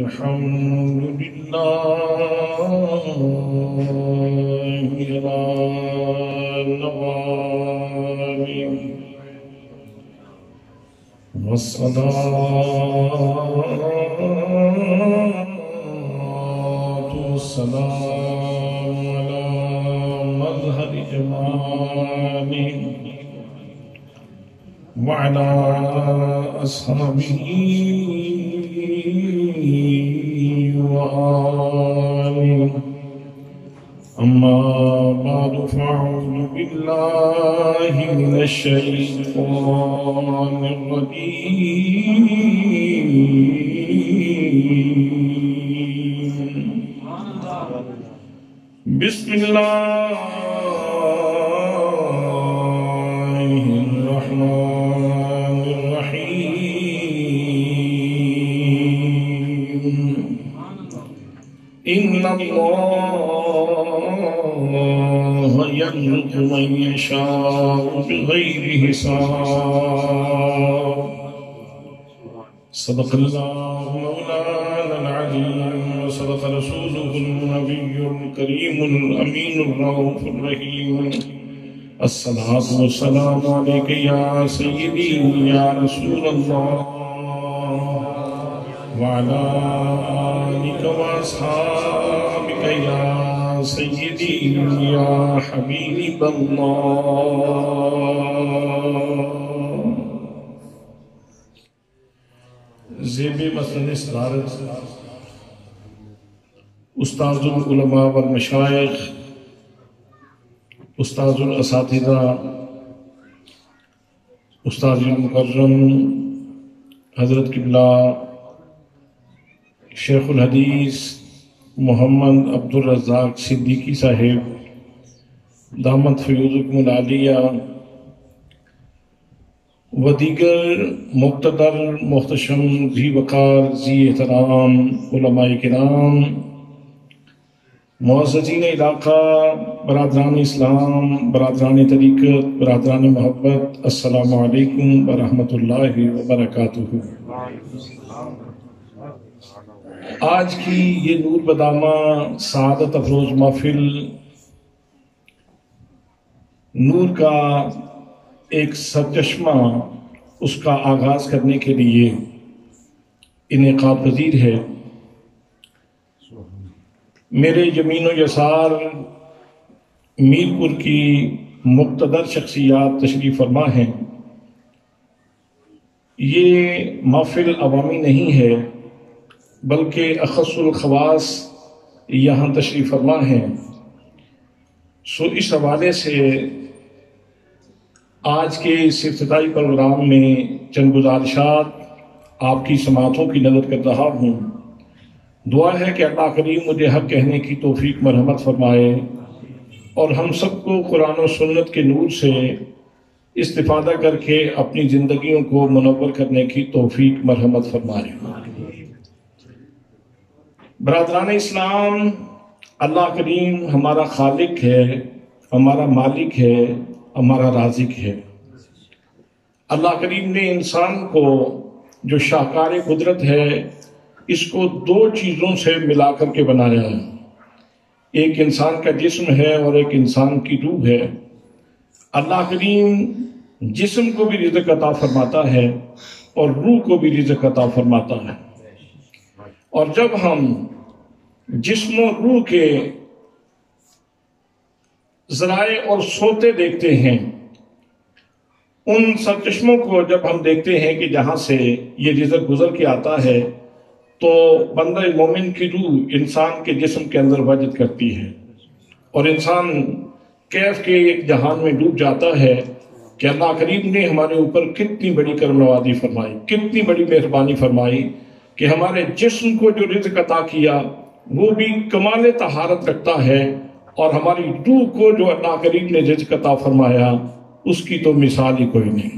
الحمد لله العالمين والصلاة والسلام على مظهر جماله وعلى أصحابه وآله أما بعد فأعوذ بالله من الشيطان الرجيم بسم الله الرحمن الرحيم إن الله يرزق من يشاء بغير حساب صدق الله مولانا العظيم وصدق رسوله النبي الكريم الأمين الرؤوف الرحيم الصلاة والسلام عليك يا سيدي يا رسول الله وعلى آلك وأصحابك يا سيدي يا حبيب الله زیب مسند صدارت استاذ العلماء والمشائخ استاذ الاساتذہ استاذ المکرم حضرت قبلہ شیخ الحدیث محمد عبدالرزاق صدیقی صاحب دامت فیوزکم العالیہ و دیگر مقتدر محتشم ذی وقار ذی احترام علماء کرام معززین علاقہ برادران اسلام برادران طریقت برادران محبت السلام علیکم ورحمۃ اللہ وبرکاتہ۔ آج کی یہ نور بدامہ سعادت افروز محفل نور کا ایک سرچشمہ اس کا آغاز کرنے کے لیے انعقاد پذیر ہے۔ میرے یمین و یسار میرپور کی مقتدر شخصیات تشریف فرما ہیں۔ یہ محفل عوامی نہیں ہے بلکہ اخص الخواص یہاں تشریف فرما ہیں، سو اس حوالے سے آج کے اس افتتاحی پروگرام میں چند گزارشات آپ کی سماعتوں کی نظر کر رہا ہوں۔ دعا ہے کہ اللہ کریم مجھے حق کہنے کی توفیق مرحمت فرمائے اور ہم سب کو قرآن و سنت کے نور سے استفادہ کر کے اپنی زندگیوں کو منور کرنے کی توفیق مرحمت فرمائے۔ برادران اسلام، اللہ کریم ہمارا خالق ہے، ہمارا مالک ہے، ہمارا رازق ہے۔ اللہ کریم نے انسان کو جو شاہکار قدرت ہے اس کو دو چیزوں سے ملا کر کے بنایا ہے، ایک انسان کا جسم ہے اور ایک انسان کی روح ہے۔ اللہ کریم جسم کو بھی رزق عطا فرماتا ہے اور روح کو بھی رزق عطا فرماتا ہے، اور جب ہم جسم و روح کے ذرائع اور سوتے دیکھتے ہیں، ان سرچشموں کو جب ہم دیکھتے ہیں کہ جہاں سے یہ رزق گزر کے آتا ہے، تو بندہ مومن کی روح انسان کے جسم کے اندر وجد کرتی ہے اور انسان کیف کے ایک جہان میں ڈوب جاتا ہے کہ اللہ کریم نے ہمارے اوپر کتنی بڑی کرم نوازی فرمائی، کتنی بڑی مہربانی فرمائی کہ ہمارے جسم کو جو رزق عطا کیا وہ بھی کمال طہارت رکھتا ہے، اور ہماری روح کو جو اللہ کریم نے رزق عطا فرمایا اس کی تو مثال ہی کوئی نہیں۔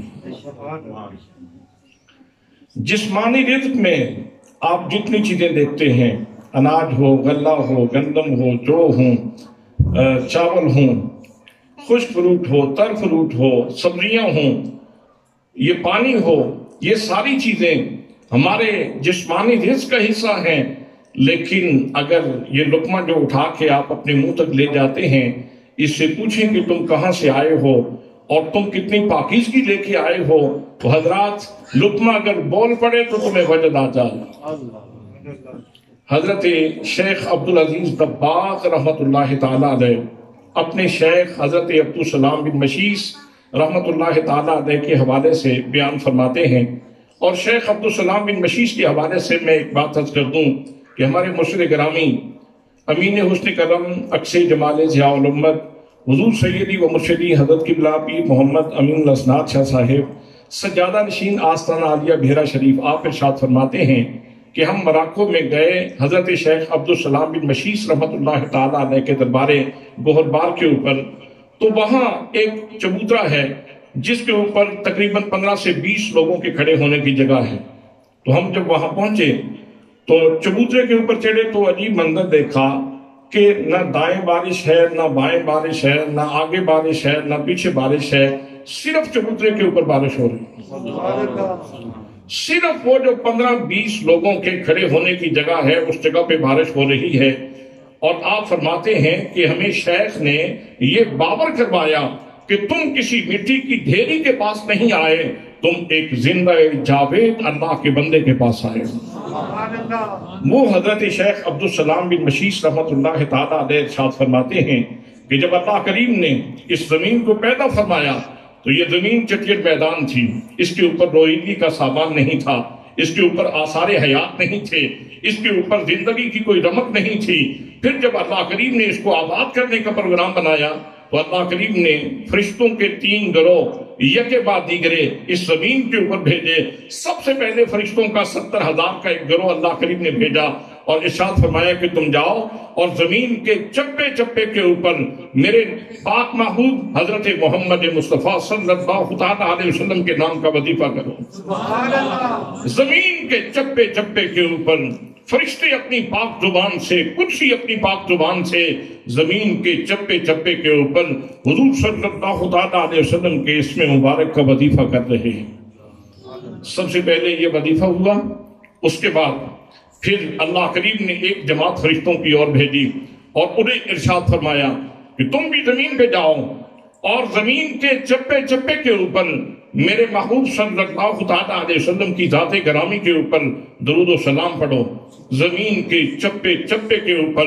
جسمانی رزق میں آپ جتنی چیزیں دیکھتے ہیں، اناج ہو، غلہ ہو، گندم ہو، جو ہوں، چاول ہوں، خشک فروٹ ہو، تر فروٹ ہو، سبزیاں ہوں، یہ پانی ہو، یہ ساری چیزیں ہمارے جسمانی رزق کا حصہ ہیں. لیکن اگر یہ لقمہ جو اٹھا کے آپ اپنے منہ تک لے جاتے ہیں، اس سے پوچھیں کہ تم کہاں سے آئے ہو اور تم کتنی پاکیزگی لے کے آئے ہو، تو حضرات لقمہ اگر بول پڑے تو تمہیں وجد آ جائے. حضرت شیخ عبدالعزیز دباغ رحمت اللہ تعالیٰ علیہ اپنے شیخ حضرت عبدالسلام بن مشیس رحمت اللہ تعالیٰ علیہ کے حوالے سے بیان فرماتے ہیں. اور شیخ عبدالسلام بن مشیس کے حوالے سے میں ایک بات عرض کر دوں کہ ہمارے مرشد گرامی امین حسن کرم اکس جمال ضیاء الامت حضور سیدی و مرشدی حضرت قبلہ پیر محمد امین الاسناد شاہ صاحب سجادہ نشین آستانہ عالیہ بحیرہ شریف آپ ارشاد فرماتے ہیں کہ ہم مراکو میں گئے حضرت شیخ عبدالسلام بن مشیس رحمت اللہ تعالیٰ علیہ کے دربار گوہر بار کے اوپر. تو وہاں ایک چبوترا ہے جس کے اوپر تقریباً 15 سے 20 لوگوں کے کھڑے ہونے کی جگہ ہے. تو ہم جب وہاں پہنچے تو چبوترے کے اوپر چڑھے تو عجیب منظر دیکھا کہ نہ دائیں بارش ہے، نہ بائیں بارش ہے، نہ آگے بارش ہے، نہ پیچھے بارش ہے، صرف چبوترے کے اوپر بارش ہو رہی. صرف وہ جو 15-20 لوگوں کے کھڑے ہونے کی جگہ ہے اس جگہ پہ بارش ہو رہی ہے. اور آپ فرماتے ہیں کہ ہمیں شیخ نے یہ باور کروایا کہ تم کسی مٹی کی ڈھیری کے پاس نہیں آئے، تم ایک زندہ جاوید اللہ کے بندے کے پاس آئے. وہ حضرت شیخ عبدالسلام بن مشیس رحمت اللہ تعالیٰ علیہ ارشاد فرماتے ہیں کہ جب اللہ کریم نے اس زمین کو پیدا فرمایا تو یہ زمین چٹیل میدان تھی، اس کے اوپر روئیدگی کا سامان نہیں تھا، اس کے اوپر آثار حیات نہیں تھے، اس کے اوپر زندگی کی کوئی رمق نہیں تھی. پھر جب اللہ کریم نے اس کو آباد کرنے کا پروگرام بنایا تو اللہ کریم نے فرشتوں کے 3 گروہ یکے بعد دیگرے اس زمین کے اوپر بھیجے. سب سے پہلے فرشتوں کا 70,000 کا ایک گروہ اللہ کریم نے بھیجا اور ارشاد فرمایا کہ تم جاؤ اور زمین کے چپے چپے کے اوپر میرے پاک محبوب حضرت محمد مصطفیٰ صلی اللہ علیہ وسلم کے نام کا وظیفہ کرو. زمین کے چپے چپے کے اوپر فرشتے اپنی پاک زبان سے، کرسی اپنی پاک زبان سے زمین کے چپے چپے کے اوپر حضور صلی اللہ علیہ وسلم کے اسم مبارک کا وظیفہ کر رہے ہیں. سب سے پہلے یہ وظیفہ ہوا، اس کے بعد پھر اللہ کریم نے ایک جماعت فرشتوں کی اور بھیجی اور انہیں ارشاد فرمایا کہ تم بھی زمین پہ جاؤ اور زمین کے چپے چپے کے اوپر میرے محبوب صلی اللہ علیہ وسلم کی ذات گرامی کے اوپر درود و سلام پڑھو. زمین کے چپے چپے کے اوپر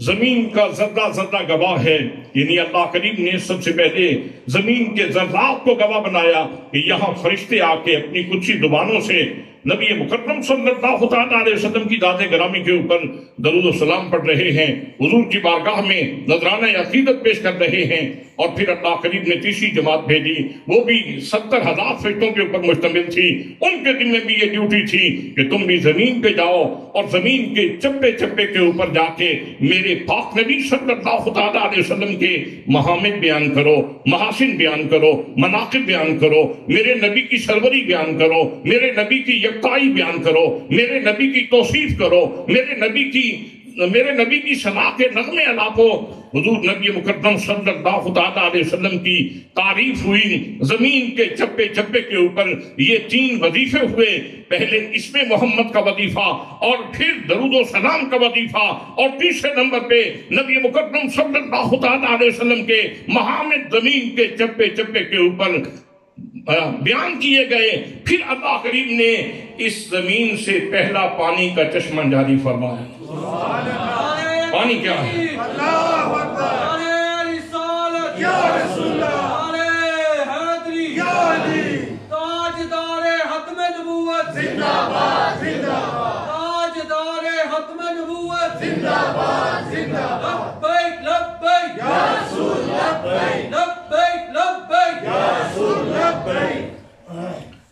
زمین کا ذرہ ذرہ گواہ ہے، یعنی اللہ کریم نے سب سے پہلے زمین کے ذرات کو گواہ بنایا کہ یہاں فرشتے آ کے اپنی کچھ زبانوں سے نبی مکرم صلی اللہ علیہ وسلم کی ذات گرامی کے اوپر درود و سلام پڑھ رہے ہیں، حضور کی بارگاہ میں نذرانہ عقیدت پیش کر رہے ہیں. اور پھر اللہ کریم نے تیسری جماعت بھیجی، وہ بھی 70,000 فرشتوں کے اوپر مشتمل تھی. ان کے دل میں بھی یہ ڈیوٹی تھی کہ تم بھی زمین پہ جاؤ اور زمین کے چپے چپے کے اوپر جا کے میرے پاک نبی صلی اللہ علیہ وسلم کے محامد بیان کرو، محاسن بیان کرو، مناقب بیان کرو، میرے نبی کی سروری بیان کرو، میرے نبی کی یکتائی بیان کرو، میرے نبی کی توصیف کرو، میرے نبی کی ثنا کے نغمے ادا کو. حضور نبی مکرم صلی اللہ علیہ وسلم کی تعریف ہوئی. زمین کے چپے چپے کے اوپر یہ 3 وظیفے ہوئے، پہلے اسم محمد کا وظیفہ اور پھر درود و سلام کا وظیفہ اور تیسرے نمبر پہ نبی مکرم صلی اللہ علیہ وسلم کے محامد زمین کے چپے چپے کے اوپر بیان کیے گئے. پھر اللہ کریم نے اس زمین سے پہلا پانی کا چشمہ جاری فرمایا. پانی کیا ہے؟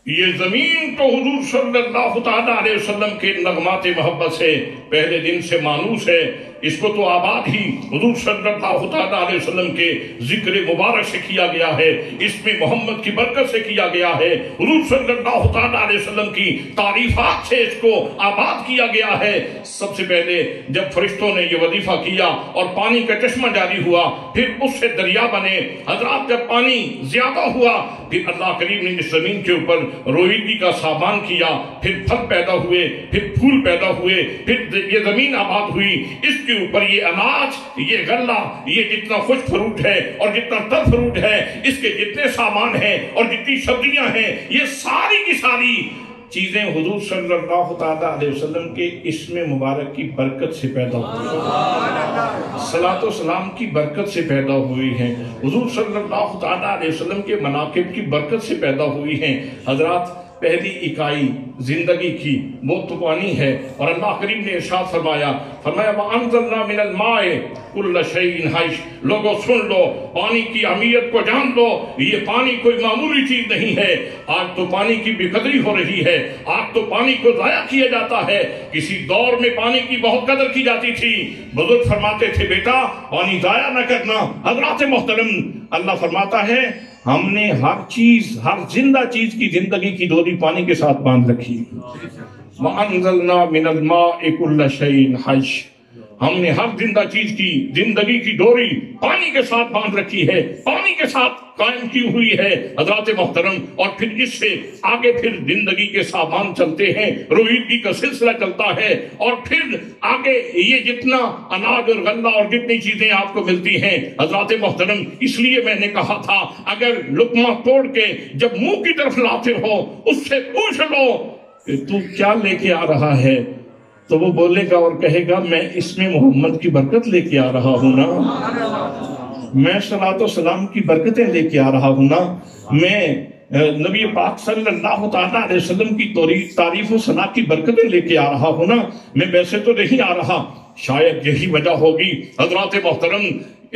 یہ زمین تو حضور صلی اللہ علیہ وسلم کے نغمات محبت سے پہلے دن سے مانوس ہے. اس کو تو آباد ہی حضور صلی اللہ تعالیٰ علیہ وسلم کے ذکر مبارک سے کیا گیا ہے، اس میں محمد کی برکت سے کیا گیا ہے، حضور صلی اللہ تعالیٰ علیہ وسلم کی تعریفات سے اس کو آباد کیا گیا ہے۔ سب سے پہلے جب فرشتوں نے یہ وظیفہ کیا اور پانی کا چشمہ جاری ہوا، پھر اس سے دریا بنے، حضرات جب پانی زیادہ ہوا پھر اللہ کریم نے اس زمین کے اوپر روئیدگی کا سامان کیا، پھر پھل پیدا ہوئے، پھر پھول پیدا ہوئے، پھر یہ زمین آباد ہوئی، اس کے اوپر یہ اناج، یہ غلہ، یہ جتنا خشک فروٹ ہے اور جتنا تر فروٹ ہے، اس کے جتنے سامان ہیں اور جتنی سبزیاں ہیں، یہ ساری کی ساری چیزیں حضور صلی اللہ تعالیٰ علیہ وسلم کے اسم مبارک کی برکت سے پیدا ہوئی ہیں، صلاۃ و سلام کی برکت سے پیدا ہوئی ہیں، حضور صلی اللہ تعالیٰ علیہ وسلم کے مناقب کی برکت سے پیدا ہوئی ہیں۔ حضرات پہلی اکائی زندگی کی وہ تو پانی ہے، اور اللہ کریم نے ارشاد فرمایا وَأَنزَلْنَا مِنَ الْمَاءِ كُلَّ شَيْءٍ حَيٍّ، لوگوں سن لو، پانی کی اہمیت کو جان لو، یہ پانی کوئی معمولی چیز نہیں ہے۔ آج تو پانی کی بے قدری ہو رہی ہے، آج تو پانی کو ضائع کیا جاتا ہے۔ کسی دور میں پانی کی بہت قدر کی جاتی تھی، بزرگ فرماتے تھے بیٹا پانی ضائع نہ کرنا۔ حضرات محترم، اللہ فرماتا ہے ہم نے ہر چیز، ہر زندہ چیز کی زندگی کی ڈوری پانی کے ساتھ باندھ رکھی۔ وَأَنزَلْنَا مِنَ الْمَاءِ كُلَّ شَيْءٍ حَيٍّ، ہم نے ہر زندہ چیز کی زندگی کی ڈوری پانی کے ساتھ باندھ رکھی ہے، پانی کے ساتھ قائم کی ہوئی ہے حضرات محترم۔ اور پھر اس سے آگے پھر زندگی کے سامان چلتے ہیں، روئیدگی کا سلسلہ چلتا ہے، اور پھر آگے یہ جتنا اناج اور غلہ اور جتنی چیزیں آپ کو ملتی ہیں حضرات محترم، اس لیے میں نے کہا تھا اگر لقمہ توڑ کے جب منہ کی طرف لاتے ہو اس سے پوچھ لو کہ تو کیا لے کے آ رہا ہے، تو وہ بولے گا اور کہے گا میں اس میں محمد کی برکت لے کے آ رہا ہوں نا، میں صلاۃ و سلام کی برکتیں لے کے آ رہا ہوں نا، میں نبی پاک صلی اللہ تعالیٰ علیہ وسلم کی تعریف و ثنا کی برکتیں لے کے آ رہا ہوں نا، میں ویسے تو نہیں آ رہا۔ شاید یہی وجہ ہوگی حضرات محترم،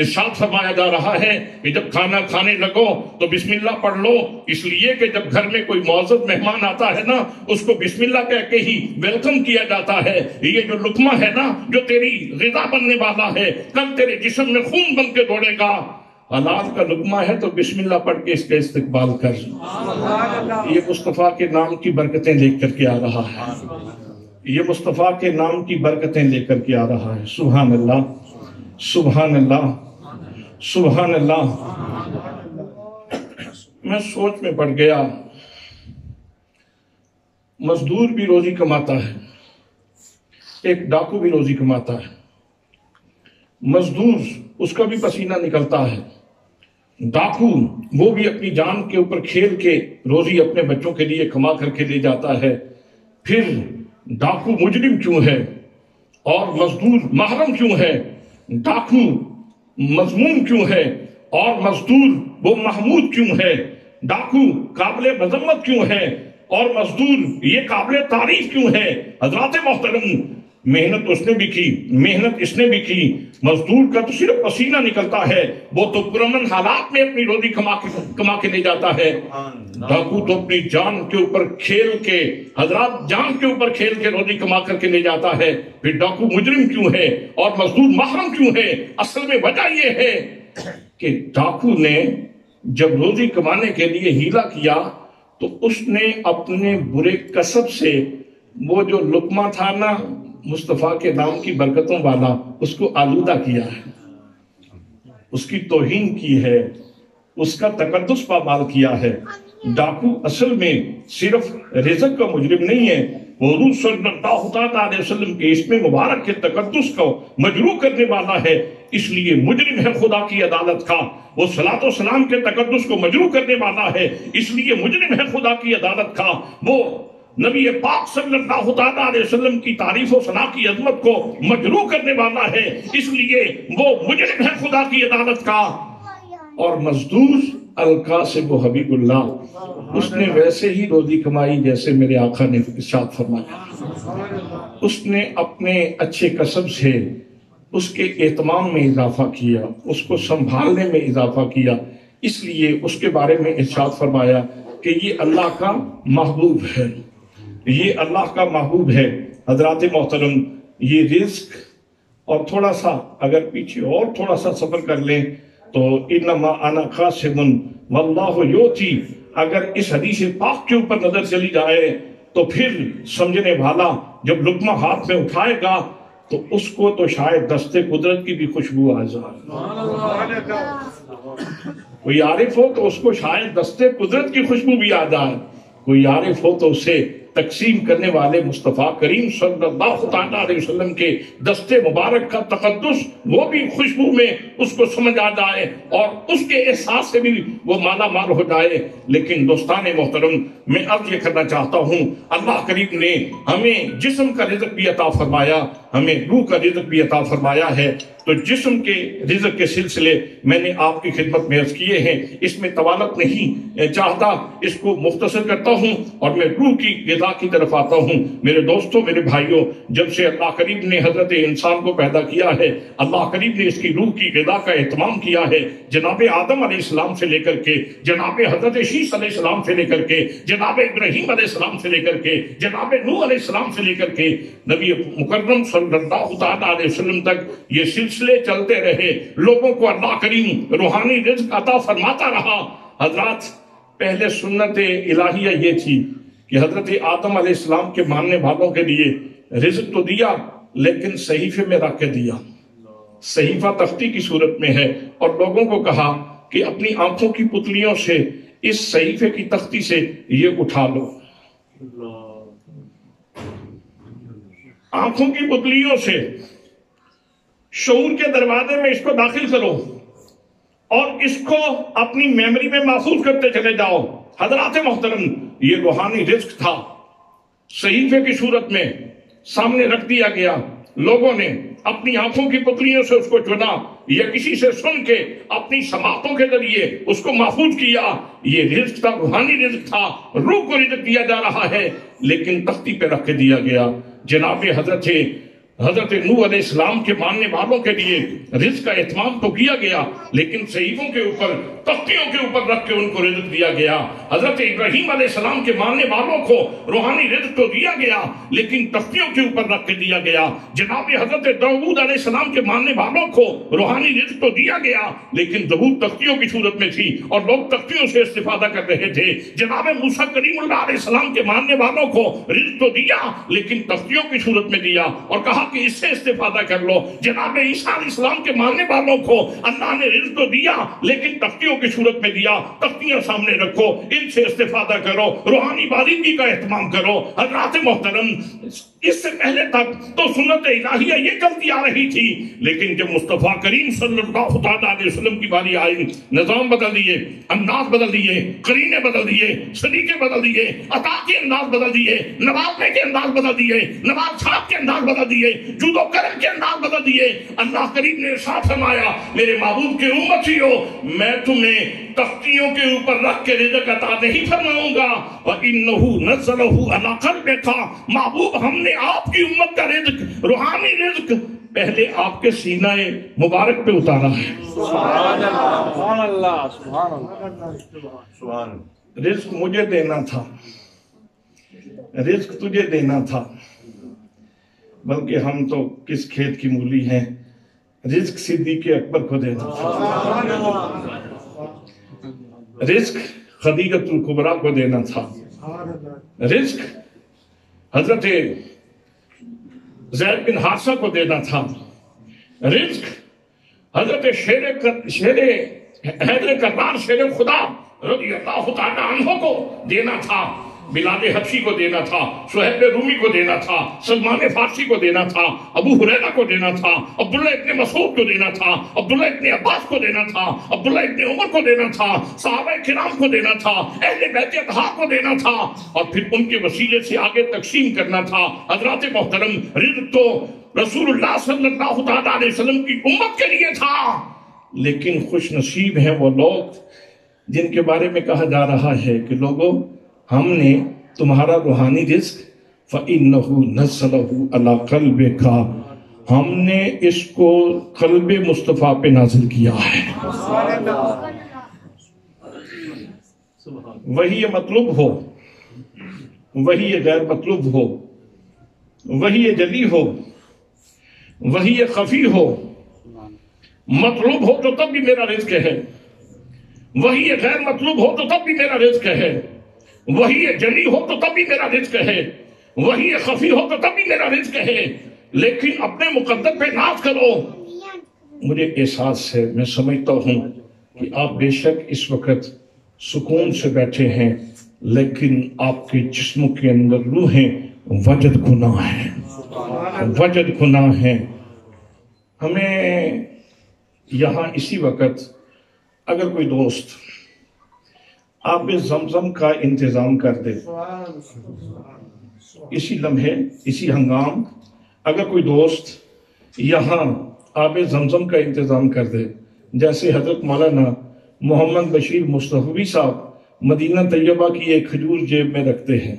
ارشاد فرمایا جا رہا ہے کہ جب کھانا کھانے لگو تو بسم اللہ پڑھ لو، اس لیے کہ جب گھر میں کوئی معزز مہمان آتا ہے نا اس کو بسم اللہ کہہ کے ہی ویلکم کیا جاتا ہے۔ یہ جو لقمہ ہے نا جو تیری غذا بننے والا ہے، کل تیرے جسم میں خون بن کے دوڑے گا، حلال کا لقمہ ہے تو بسم اللہ پڑھ کے اس کا استقبال کر۔ یہ مصطفیٰ کے نام کی برکتیں لے کر کے آ رہا ہے، یہ مصطفیٰ کے نام کی برکتیں لے کر کے آ رہا ہے۔ سبحان اللہ، سبحان اللہ، سبحان اللہ۔ میں سوچ میں پڑ گیا، مزدور بھی روزی کماتا ہے، ایک ڈاکو بھی روزی کماتا ہے۔ مزدور اس کا بھی پسینہ نکلتا ہے، ڈاکو وہ بھی اپنی جان کے اوپر کھیل کے روزی اپنے بچوں کے لیے کما کر کے لے جاتا ہے۔ پھر ڈاکو مجرم کیوں ہے اور مزدور محرم کیوں ہے؟ ڈاکو مذموم کیوں ہے اور مزدور وہ محمود کیوں ہے؟ ڈاکو قابل مذمت کیوں ہے اور مزدور یہ قابل تعریف کیوں ہے؟ حضرات محترم، محنت اس نے بھی کی، محنت اس نے بھی کی۔ مزدور کا تو صرف پسینہ نکلتا ہے، وہ تو پرامن حالات میں اپنی روزی کما کے لے جاتا ہے۔ ڈاکو تو اپنی جان کے اوپر کھیل کے، حضرات جان کے اوپر کھیل کے روزی کما کر کے لے جاتا ہے۔ پھر ڈاکو مجرم کیوں ہے اور مزدور محرم کیوں ہے؟ اصل میں وجہ یہ ہے کہ ڈاکو نے جب روزی کمانے کے لیے ہیلا کیا تو اس نے اپنے برے کسب سے وہ جو لقمہ تھا نا مصطفیٰ کے نام کی برکتوں والا، اس کو آلودہ کیا ہے، اس کی توہین کی ہے، اس کا تقدس پامال کیا ہے۔ ڈاکو اصل میں صرف رزق کا مجرم نہیں ہے، وہ حضور صلی اللہ تعالیٰ علیہ وسلم کے اسم مبارک کے تقدس کو مجروح کرنے والا ہے، اس لیے مجرم ہے خدا کی عدالت کا۔ وہ صلاۃ و سلام کے تقدس کو مجروح کرنے والا ہے، اس لیے مجرم ہے خدا کی عدالت کا۔ وہ نبی پاک صلی اللہ تعالیٰ علیہ وسلم کی تعریف و ثنا کی عظمت کو مجروح کرنے والا ہے، اس لیے وہ مجرم ہے خدا کی عدالت کا۔ اور مزدور القاسب و حبیب اللہ، اس نے ویسے ہی روزی کمائی جیسے میرے آقا نے ارشاد فرمایا۔ اس نے اپنے اچھے کسب سے اس کے اہتمام میں اضافہ کیا، اس کو سنبھالنے میں اضافہ کیا، اس لیے اس کے بارے میں ارشاد فرمایا کہ یہ اللہ کا محبوب ہے، یہ اللہ کا محبوب ہے۔ حضرات محترم، یہ رزق اور تھوڑا سا اگر پیچھے اور تھوڑا سا سفر کر لیں تو انما انا قاسم واللہ یؤتی، اگر اس حدیث پاک کے اوپر نظر چلی جائے تو پھر سمجھنے والا جب لقمہ ہاتھ میں اٹھائے گا تو اس کو تو شاید دستے قدرت کی بھی خوشبو آ جائے، کوئی عارف ہو تو اس کو شاید دستے قدرت کی خوشبو بھی آ جائے، کوئی عارف ہو تو اسے تقسیم کرنے والے مصطفیٰ کریم صلی اللہ تعالیٰ علیہ وسلم کے دستے مبارک کا تقدس وہ بھی خوشبو میں اس کو سمجھ آ جائے اور اس کے احساس سے بھی وہ مالا مال ہو جائے۔ لیکن دوستان محترم، میں عرض یہ کرنا چاہتا ہوں، اللہ کریم نے ہمیں جسم کا رزق بھی عطا فرمایا، ہمیں روح کا رزق بھی عطا فرمایا ہے، تو جسم کے رزق کے سلسلے میں نے آپ کی خدمت میں عرض کیے ہیں، اس میں طوالت نہیں چاہتا، اس کو مختصر کرتا ہوں اور میں روح کی غذا کی طرف آتا ہوں۔ میرے دوستوں، میرے بھائیوں، جب سے اللہ کریم نے حضرت انسان کو پیدا کیا ہے، اللہ کریم نے اس کی روح کی غذا کا اہتمام کیا ہے، جناب آدم علیہ السلام سے لے کر کے جناب حضرت شیس علیہ السلام سے لے کر کے جناب ابراہیم علیہ السلام سے لے کر کے جناب نوح علیہ السلام سے لے کر کے نبی مکرم صلی اللہ تعالیٰ علیہ وسلم تک یہ سلسلے چلتے رہے، لوگوں کو اللہ کریم روحانی رزق عطا فرماتا رہا۔ حضرات، پہلے سنت الہیہ یہ تھی کہ حضرت آدم علیہ السلام کے ماننے والوں کے لیے رزق تو دیا لیکن صحیفے میں رکھ کے دیا، صحیفہ تختی کی صورت میں ہے، اور لوگوں کو کہا کہ اپنی آنکھوں کی پتلیوں سے اس صحیفے کی تختی سے یہ اٹھا لو، آنکھوں کی پتلیوں سے شعور کے دروازے میں اس کو داخل کرو اور اس کو اپنی میموری میں محفوظ کرتے چلے جاؤ۔ حضرات محترم، یہ روحانی رزق تھا، صحیفے کی صورت میں سامنے رکھ دیا گیا، لوگوں نے اپنی آنکھوں کی پتلیوں سے اس کو چنا یا کسی سے سن کے اپنی سماعتوں کے ذریعے اس کو محفوظ کیا۔ یہ رزق تھا، روحانی رزق تھا، روح کو رزق دیا جا رہا ہے، لیکن تختی پہ رکھ دیا گیا۔ جناب حضرت نوح علیہ السلام کے ماننے والوں کے لیے رزق کا اہتمام تو کیا گیا، لیکن صحیفوں کے اوپر، تختیوں کے اوپر رکھ کے ان کو رزق دیا گیا۔ حضرت ابراہیم علیہ السلام کے ماننے والوں کو روحانی رزق تو دیا گیا لیکن تختیوں کے اوپر رکھ کے دیا گیا۔ جناب حضرت داؤد علیہ السلام کے ماننے والوں کو روحانی رزق تو دیا گیا لیکن ظہور تختیوں کی صورت میں تھی اور لوگ تختیوں سے استفادہ کر رہے تھے۔ جناب موسیٰ کلیم اللہ علیہ السلام کے ماننے والوں کو رزق تو دیا لیکن تختیوں کی صورت میں دیا اور کہا کہ اس سے استفادہ کر لو۔ جناب عیسیٰ علیہ السلام کے ماننے والوں کو اللہ نے رزق تو دیا لیکن تختیوں کی صورت میں دیا، تختیاں سامنے رکھو، ان سے استفادہ کرو، روحانی باریکی کا اہتمام کرو۔ حضرات محترم، اس سے پہلے تک تو سنت الہیہ یہ چلتی آ رہی تھی، لیکن جب مصطفیٰ کریم صلی اللہ تعالیٰ علیہ وسلم کی باری آئی، نظام بدل دیے، انداز بدل دیے، قرینے بدل دیے، سلیقے بدل دیے، عطا کے انداز بدل دیے، نوازنے کے انداز بدل دیے، نواز چھاپ کے انداز بدل دیے، جود و کرم کے انداز بدل دیے۔ اللہ کریم نے ارشاد فرمایا، میرے محبوب کے امتیو، میں تمہیں تختیوں کے اوپر رکھ کے رزق عطا نہیں فرماؤں گا، وَإِنَّهُ نَزَّلَهُ عَلَىٰ قَلْبِكَ، محبوب ہم نے آپ کی امت کا رزق، روحانی رزق پہلے آپ کے سینہ مبارک پہ اتارا ہے۔ سبحان اللہ، سبحان اللہ۔ رزق مجھے دینا تھا، رزق تجھے دینا تھا، بلکہ ہم تو کس کھیت کی مولی ہیں، رزق صدیق اکبر کو دینا تھا، رزق خدیجۃ الکبریٰ کو دینا تھا، رزق حضرت زید بن حارثہ کو دینا تھا، رزق حضرت حیدر کرار شیر خدا رضی اللہ تعالیٰ عنہ کو دینا تھا، بلال حبشی کو دینا تھا، سہیب رومی کو دینا تھا، سلمان فارسی کو دینا تھا، ابو ہریرہ کو دینا تھا، عبداللہ ابن مسعود کو دینا تھا، عبداللہ ابن عباس کو دینا تھا، عبداللہ ابن عمر کو دینا تھا، صحابہ کرام کو دینا تھا، اہل بیت اطہار کو دینا تھا، اور پھر ان کے وسیلے سے آگے تقسیم کرنا تھا۔ حضرات محترم، رزق تو رسول اللہ صلی اللہ تعالیٰ علیہ وسلم کی امت کے لیے تھا، لیکن خوش نصیب ہیں وہ لوگ جن کے بارے میں کہا جا رہا ہے کہ لوگوں، ہم نے تمہارا روحانی رزق فَإِنَّهُ نَزَّلَهُ عَلَىٰ قَلْبِكَ، ہم نے اس کو قلب مصطفیٰ پہ نازل کیا ہے۔ وہی یہ مطلوب ہو، وہی یہ غیر مطلوب ہو، وہی یہ جلی ہو، وہی خفی ہو، مطلوب ہو تو تب بھی میرا رزق ہے، وہی غیر مطلوب ہو تو تب بھی میرا رزق ہے، وہی جلی ہو تو تب بھی میرا رزق ہے، وہی خفی ہو تو تب بھی میرا رزق ہے، لیکن اپنے مقدر پہ ناز کرو۔ مجھے احساس ہے، میں سمجھتا ہوں کہ آپ بے شک اس وقت سکون سے بیٹھے ہیں، لیکن آپ کے جسموں کے اندر روحیں وجد گناہ ہیں، وجد گناہ ہیں۔ ہمیں یہاں اسی وقت اگر کوئی دوست آب زمزم کا انتظام کر دے، اسی لمحے اسی ہنگام اگر کوئی دوست یہاں آب زمزم کا انتظام کر دے، جیسے حضرت مولانا محمد بشیر مصطفی صاحب مدینہ طیبہ کی ایک کھجور جیب میں رکھتے ہیں،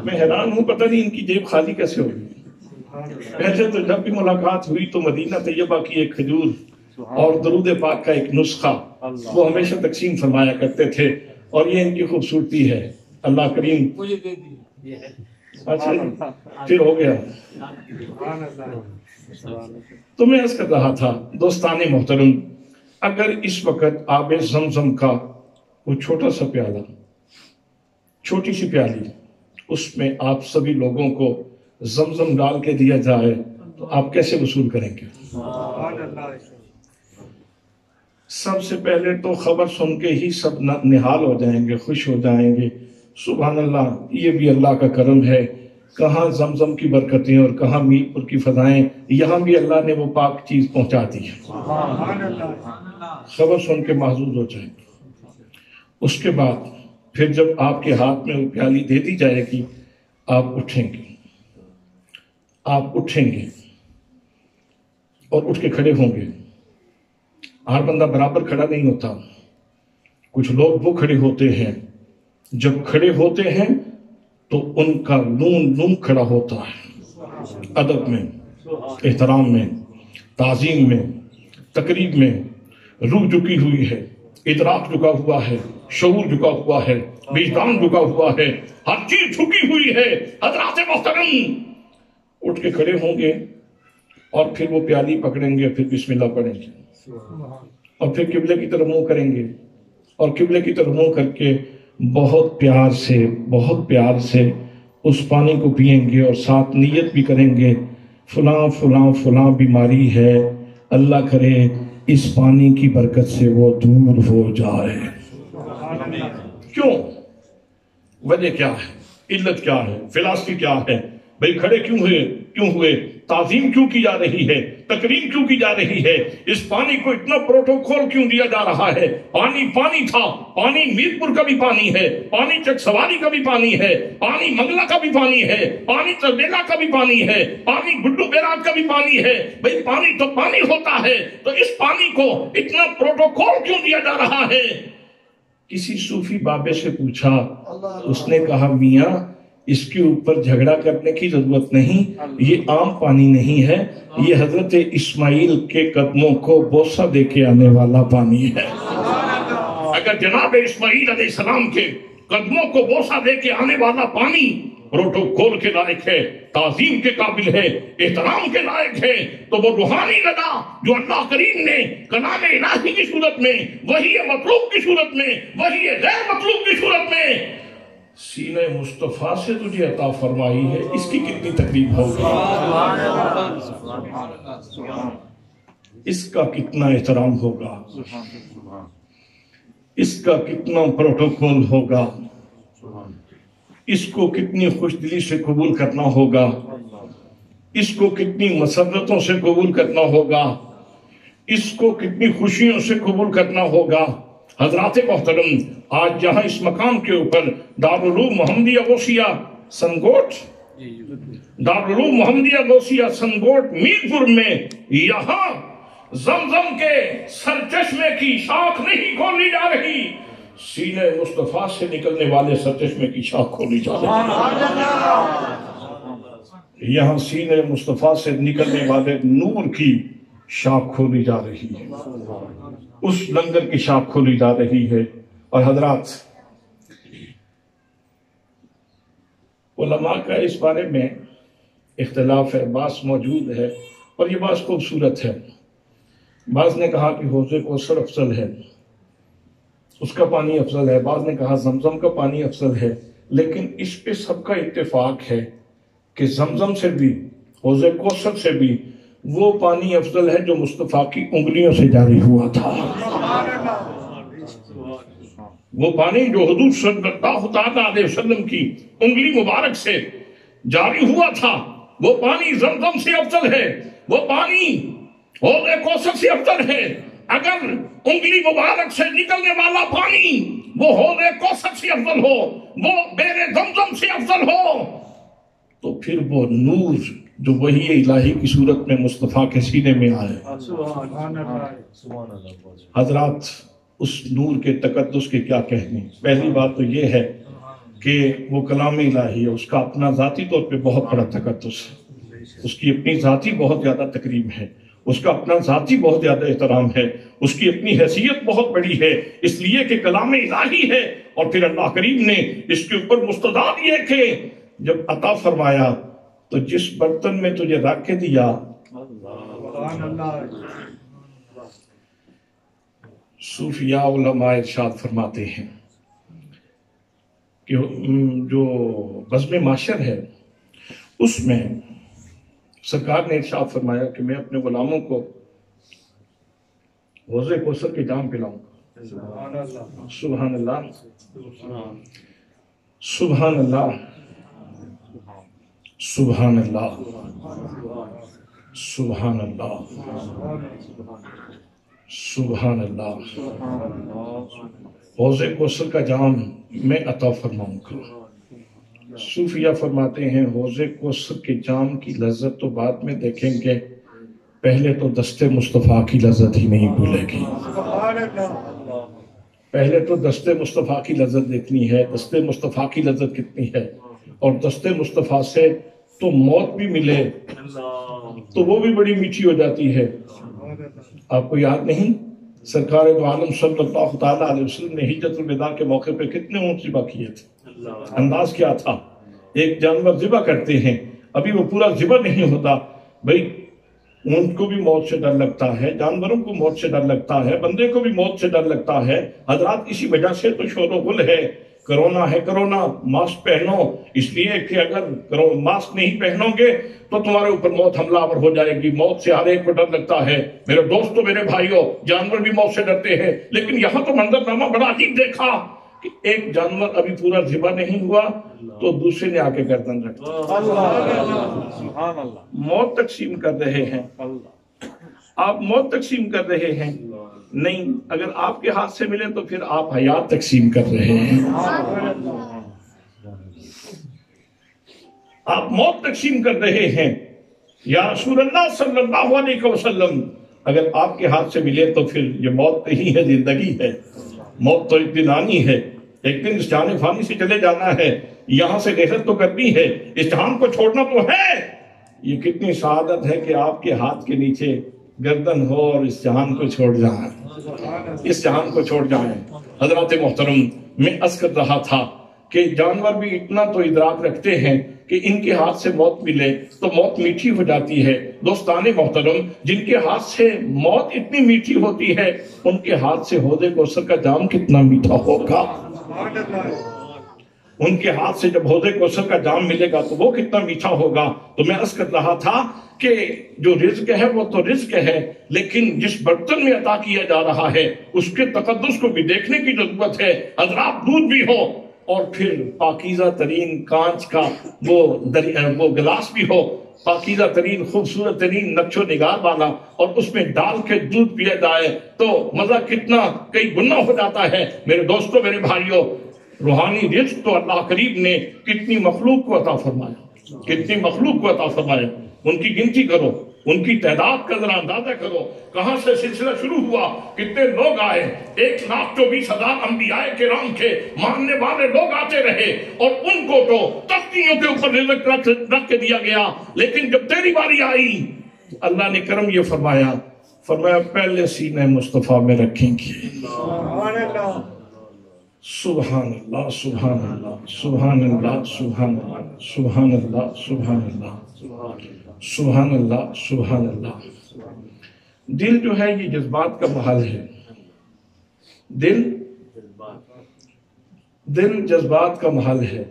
میں حیران ہوں پتہ نہیں ان کی جیب خالی کیسے ہوگی۔ ایسے تو جب بھی ملاقات ہوئی تو مدینہ طیبہ کی ایک کھجور اور درود پاک کا ایک نسخہ وہ ہمیشہ تقسیم فرمایا کرتے تھے، اور یہ ان کی خوبصورتی ہے۔ اللہ کریم اچھا پھر ہو گیا۔ تو میں عرض کر رہا تھا دوستان محترم، اگر اس وقت آب زمزم کا وہ چھوٹا سا پیالہ، چھوٹی سی پیالی، اس میں آپ سبھی لوگوں کو زمزم ڈال کے دیا جائے تو آپ کیسے وصول کریں گے؟ سب سے پہلے تو خبر سن کے ہی سب نہال ہو جائیں گے، خوش ہو جائیں گے، سبحان اللہ، یہ بھی اللہ کا کرم ہے، کہاں زمزم کی برکتیں اور کہاں میر پور کی فضائیں، یہاں بھی اللہ نے وہ پاک چیز پہنچا دی ہے۔ خبر سن کے محظوظ ہو جائیں گے۔ اس کے بعد پھر جب آپ کے ہاتھ میں وہ پیالی دے دی جائے گی، آپ اٹھیں گے، آپ اٹھیں گے اور اٹھ کے کھڑے ہوں گے۔ ہر بندہ برابر کھڑا نہیں ہوتا، کچھ لوگ وہ کھڑے ہوتے ہیں، جب کھڑے ہوتے ہیں تو ان کا نون کھڑا ہوتا ہے، ادب میں، احترام میں، تعظیم میں، تقریب میں، روح جھکی ہوئی ہے، ادراک جھکا ہوا ہے، شعور جھکا ہوا ہے، وجدان جھکا ہوا ہے، ہر چیز جھکی ہوئی ہے۔ حضرات محترم اٹھ کے کھڑے ہوں گے اور پھر وہ پیالی پکڑیں گے، پھر بسم اللہ پڑھیں گے اور پھر قبلے کی طرف منہ کریں گے، اور قبلے کی طرف منہ کر کے بہت پیار سے اس پانی کو پئیں گے، اور ساتھ نیت بھی کریں گے، فلاں فلاں فلاں بیماری ہے، اللہ کرے اس پانی کی برکت سے وہ دور ہو جائے۔ کیوں؟ وجہ کیا ہے؟ علت کیا ہے؟ فلسفی کیا ہے؟ بھئی کھڑے کیوں ہوئے؟ تعظیم کیوں کی جا رہی ہے؟ تکریم کیوں کی جا رہی ہے؟ اس پانی کو اتنا پروٹوکول کیوں دیا جا رہا ہے؟ پانی تھا، پانی میر پور کا بھی پانی ہے، پانی چک سواری کا بھی پانی ہے، پانی منگلہ کا بھی پانی ہے، پانی تربیلا کا بھی پانی ہے، پانی گڈو بیراج کا بھی پانی ہے۔ بھئی پانی تو پانی ہوتا ہے، تو اس پانی کو اتنا پروٹوکول کیوں دیا جا رہا ہے؟ کسی صوفی بابے سے پوچھا، اس نے کہا میاں اس کے اوپر جھگڑا کرنے کی ضرورت نہیں، یہ عام پانی نہیں ہے، یہ حضرت اسماعیل کے قدموں کو بوسہ دے کے آنے والا پانی ہے۔ اگر جناب اسماعیل علیہ السلام کے قدموں کو بوسہ دے کے آنے والا پانی پروٹوکول کے لائق ہے، تعظیم کے قابل ہے، احترام کے لائق ہے، تو وہ روحانی غذا جو اللہ کریم نے کلام الہی کی صورت میں، وحی مطلوب کی صورت میں، وحی غیر مطلوب کی صورت میں سینہ مصطفیٰ سے تجھے عطا فرمائی ہے، اس کی کتنی تقریب ہوگی، اس کا کتنا احترام ہوگا، اس کا کتنا پروٹوکول ہوگا، اس کو کتنی خوش دلی سے قبول کرنا ہوگا، اس کو کتنی مسرتوں سے قبول کرنا ہوگا، اس کو کتنی خوشیوں سے قبول کرنا ہوگا۔ حضرات محترم، آج جہاں اس مقام کے اوپر دارالعلوم محمدیہ غوثیہ سنگوٹ، دارالعلوم محمدیہ غوثیہ سنگوٹ میر پور میں، یہاں زمزم کے سرچشمے کی شاخ نہیں کھولی جا رہی، سینہ مصطفیٰ سے نکلنے والے سرچشمے کی شاخ کھولی جا رہی ہے۔ یہاں سینہ مصطفیٰ سے نکلنے والے نور کی شاخ کھولی جا رہی ہے، اس لنگر کی شاخ کھولی جا رہی ہے۔ اور حضرات، علماء کا اس بارے میں اختلاف ہے، بحث موجود ہے اور یہ بات خوبصورت ہے. بعض نے کہا کہ حوض کوثر افضل ہے، اس کا پانی افضل ہے، بعض نے کہا زمزم کا پانی افضل ہے، لیکن اس پہ سب کا اتفاق ہے کہ زمزم سے بھی حوض کوثر سے بھی وہ پانی افضل ہے جو مصطفیٰ کی انگلیوں سے جاری ہوا تھا. وہ پانی جو حضور صلی اللہ علیہ وسلم کی انگلی مبارک سے جاری ہوا تھا، وہ پانی زمزم سے افضل ہے، وہ پانی حوض کوثر سے افضل ہے. اگر انگلی مبارک سے نکلنے والا پانی وہ حوض کوثر سے افضل ہو، وہ بیر زمزم سے افضل ہو، تو پھر وہ نور جو وحی الہی کی صورت میں مصطفیٰ کے سینے میں آئے. حضرات اس نور کے تقدس کے کیا کہنے. پہلی بات تو یہ ہے کہ وہ کلام الہی ہے، اس کا اپنا ذاتی طور پہ بہت بڑا تقدس ہے، اس کی اپنی ذاتی بہت زیادہ تکریم ہے، اس کا اپنا ذاتی بہت زیادہ احترام ہے، اس کی اپنی حیثیت بہت بڑی ہے، اس لیے کہ کلام الہی ہے. اور پھر اللہ کریم نے اس کے اوپر مستداد یہ کہ جب عطا فرمایا تو جس برتن میں تجھے رکھ کے دیا، صوفیاء علماء ارشاد فرماتے ہیں کہ جو بزم معاشر ہے اس میں سرکار نے ارشاد فرمایا کہ میں اپنے غلاموں کو حوض کوثر کے جام پلاؤں گا. سبحان اللہ، سبحان اللہ، سبحان اللہ، سبحان اللہ، سبحان اللہ. حوض کوثر کا جام میں عطا فرماؤں گا. صوفیہ فرماتے ہیں حوض کوثر کے جام کی لذت تو بعد میں دیکھیں گے، پہلے تو دست مصطفیٰ کی لذت ہی نہیں بھولے گی. پہلے تو دست مصطفیٰ کی لذت دیکھنی ہے، دست مصطفیٰ کی لذت کتنی ہے. اور دست مصطفیٰ سے تو موت بھی ملے تو وہ بھی بڑی میٹھی ہو جاتی ہے. آپ کو یاد نہیں سرکار دو عالم صلی اللہ تعالیٰ علیہ وسلم نے حجت الوداع کے موقع پہ کتنے اونٹ ذبح کیے تھے؟ انداز کیا تھا؟ ایک جانور ذبح کرتے ہیں، ابھی وہ پورا ذبح نہیں ہوتا. بھئی اونٹ کو بھی موت سے ڈر لگتا ہے، جانوروں کو موت سے ڈر لگتا ہے، بندے کو بھی موت سے ڈر لگتا ہے. حضرات اسی وجہ سے تو شور و غل ہے. کرونا ہے، کرونا ماسک پہنو، اس لیے کہ اگر ماسک نہیں پہنو گے تو تمہارے اوپر موت حملہ آور ہو جائے گی. موت سے ہر ایک کو ڈر لگتا ہے. میرے دوستو، میرے بھائیوں، جانور بھی موت سے ڈرتے ہیں، لیکن یہاں تو منظرنامہ بڑا عجیب دیکھا کہ ایک جانور ابھی پورا ذبح نہیں ہوا تو دوسرے نے آ کے گردن رکھ دیا. موت تقسیم کر رہے ہیں آپ، موت تقسیم کر رہے ہیں. نہیں، اگر آپ کے ہاتھ سے ملے تو پھر آپ حیات تقسیم کر رہے ہیں. آپ موت تقسیم کر رہے ہیں. یا رسول اللہ صلی اللہ علیہ وسلم، اگر آپ کے ہاتھ سے ملے تو پھر یہ موت نہیں ہے، زندگی ہے. موت تو ایک دن آنی ہے، ایک دن اس جان فانی سے چلے جانا ہے. یہاں سے غیرت تو کرنی ہے، اس جہان کو چھوڑنا تو ہے. یہ کتنی سعادت ہے کہ آپ کے ہاتھ کے نیچے گردن ہو اور اس جہان کو چھوڑ جائیں، اس جہان کو چھوڑ جائیں. حضرات محترم، میں عرض کر رہا تھا کہ جانور بھی اتنا تو ادراک رکھتے ہیں کہ ان کے ہاتھ سے موت ملے تو موت میٹھی ہو جاتی ہے. دوستان محترم، جن کے ہاتھ سے موت اتنی میٹھی ہوتی ہے، ان کے ہاتھ سے حوض کوثر کا جام کتنا میٹھا ہوگا. ان کے ہاتھ سے جب حوض کوثر کا جام ملے گا تو وہ کتنا میٹھا ہوگا. تو میں عرض کر رہا تھا کہ جو رزق ہے وہ تو رزق ہے، لیکن جس برتن میں عطا کیا جا رہا ہے اس کے تقدس کو بھی دیکھنے کی ضرورت ہے. حضرات، دودھ بھی ہو اور پھر پاکیزہ ترین کانچ کا وہ گلاس بھی ہو، پاکیزہ ترین خوبصورت ترین نقش و نگار والا، اور اس میں ڈال کے دودھ پیا جائے تو مزہ کتنا کئی گنا ہو جاتا ہے. میرے دوستوں، میرے بھائیوں، روحانی رزق تو اللہ کریم نے کتنی مخلوق کو عطا فرمایا، کتنی مخلوق کو عطا فرمایا. ان کی گنتی کرو، ان کی تعداد کا ذرا اندازہ کرو. کہاں سے سلسلہ شروع ہوا، کتنے لوگ آئے. 1,24,000 انبیاء کرام کے ماننے والے لوگ آتے رہے اور ان کو تو تختیوں کے اوپر رزق رکھ کے دیا گیا. لیکن جب تیری باری آئی، اللہ نے کرم یہ فرمایا پہلے سینے مصطفیٰ میں رکھیں گے. سبحان اللہ، سبحان اللہ، سبحان اللہ، سبحان اللہ، سبحان اللہ، سبحان اللہ. سبحان اللہ سبحان اللہ۔ دل جو ہے یہ جذبات کا محل ہے، دل جذبات کا محل ہے،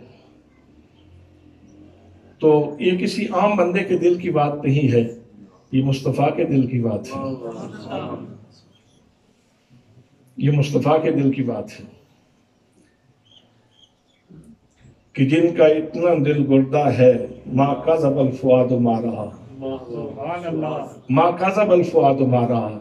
تو یہ کسی عام بندے کے دل کی بات نہیں ہے، یہ مصطفیٰ کے دل کی بات ہے، یہ مصطفیٰ کے دل کی بات ہے کہ جن کا اتنا دل گردہ ہے، ما کذب الفؤاد ما رہا، ما کذب الفؤاد ما رہا،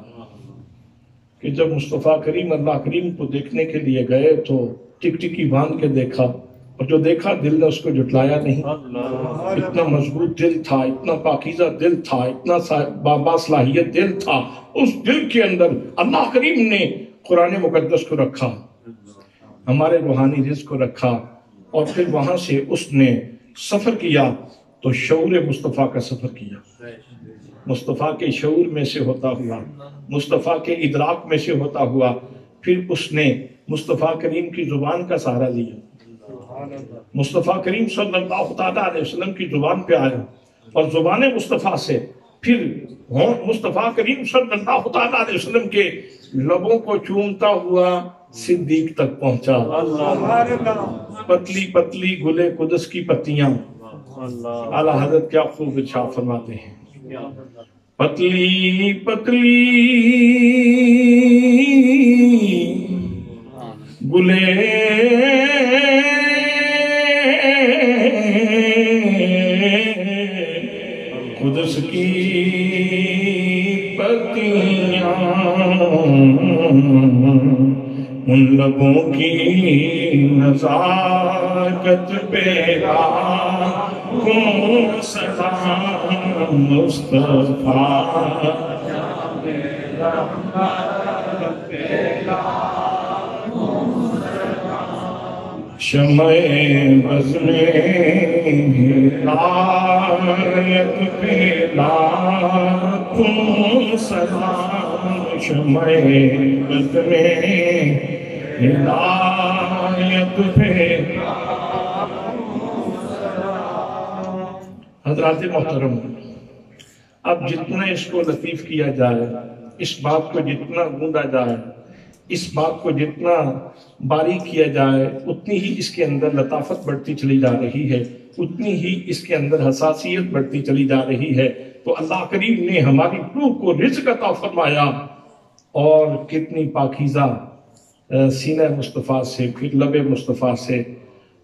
کہ جب مصطفیٰ کریم اللہ کریم کو دیکھنے کے لیے گئے تو ٹک ٹکی باندھ کے دیکھا، اور جو دیکھا دل نے اس کو جھٹلایا نہیں۔ اتنا مضبوط دل تھا، اتنا پاکیزہ دل تھا، اتنا باصلاحیت دل تھا، اس دل کے اندر اللہ کریم نے قرآن مقدس کو رکھا، ہمارے روحانی رزق کو رکھا، اور پھر وہاں سے اس نے سفر کیا تو شعور مصطفیٰ کا سفر کیا، مصطفیٰ کے شعور میں سے ہوتا ہوا، مصطفیٰ کے ادراک میں سے ہوتا ہوا، پھر اس نے مصطفیٰ کریم کی زبان کا سہارا لیا، مصطفیٰ کریم صلی اللہ تعالیٰ علیہ وسلم کی زبان پہ آیا، اور زبان مصطفیٰ سے پھر مصطفیٰ کریم صلی اللہ تعالیٰ علیہ وسلم کے لبوں کو چومتا ہوا صدیق تک پہنچا۔ پتلی پتلی گلے قدس کی پتیاں، اعلیٰ حضرت کیا خوب ارشاد فرماتے ہیں، پتلی پتلی گلے قدس کی پتیاں، ان لبوں کی نزاکت پہ لاکھوں سلام مصطفیٰ، شمع بزم ہدایت پہ لاکھوں سلام، شمع بزم ہدایت پہ۔ حضرات محترم، اب جتنا اس کو لطیف کیا جائے، اس بات کو جتنا گوندا جائے، اس بات کو جتنا باریک کیا جائے، اتنی ہی اس کے اندر لطافت بڑھتی چلی جا رہی ہے، اتنی ہی اس کے اندر حساسیت بڑھتی چلی جا رہی ہے۔ تو اللہ کریم نے ہماری روح کو رزق عطا فرمایا، اور کتنی پاکیزہ سینہ مصطفیٰ سے، پھر لب مصطفیٰ سے،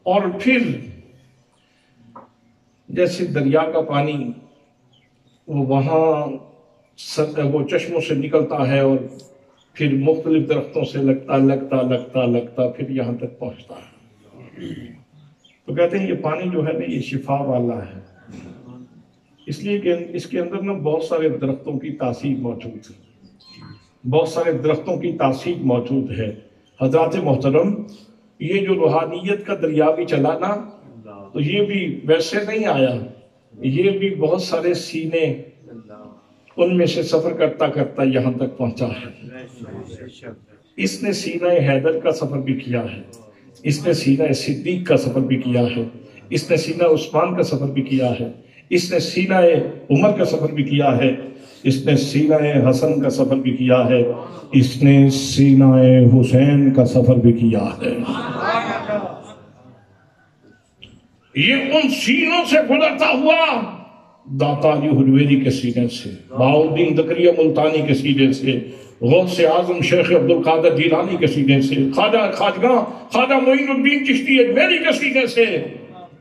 اور پھر جیسے دریا کا پانی وہ وہاں وہ چشموں سے نکلتا ہے، اور پھر مختلف درختوں سے لگتا پھر یہاں تک پہنچتا ہے، تو کہتے ہیں یہ پانی جو ہے نا یہ شفا والا ہے، اس لیے کہ اس کے اندر نا بہت سارے درختوں کی تاثیر موجود ہے، بہت سارے درختوں کی تاثیر موجود ہے۔ حضرات محترم، یہ جو روحانیت کا دریا بھی چلا نا، تو یہ بھی ویسے نہیں آیا، یہ بھی بہت سارے سینے ان میں سے سفر کرتا کرتا یہاں تک پہنچا ہے۔ اس نے سینہ حیدر کا سفر بھی کیا ہے، اس نے سینہ صدیق کا سفر بھی کیا ہے، اس نے سینہ عثمان کا سفر بھی کیا ہے، اس نے سینہ عمر کا سفر بھی کیا ہے، اس نے سینہ حسن کا سفر بھی کیا ہے، اس نے سینہ حسین کا سفر بھی کیا ہے۔ یہ ان سینوں سے گزرتا ہوا داتا علی حجویری کے سینے سے، بہاؤالدین زکریا ملتانی کے سینے سے، غوث اعظم شیخ عبدالقادر جیلانی کے سینے سے، خواجہ معین الدین چشتی اجمیری کے سینے سے،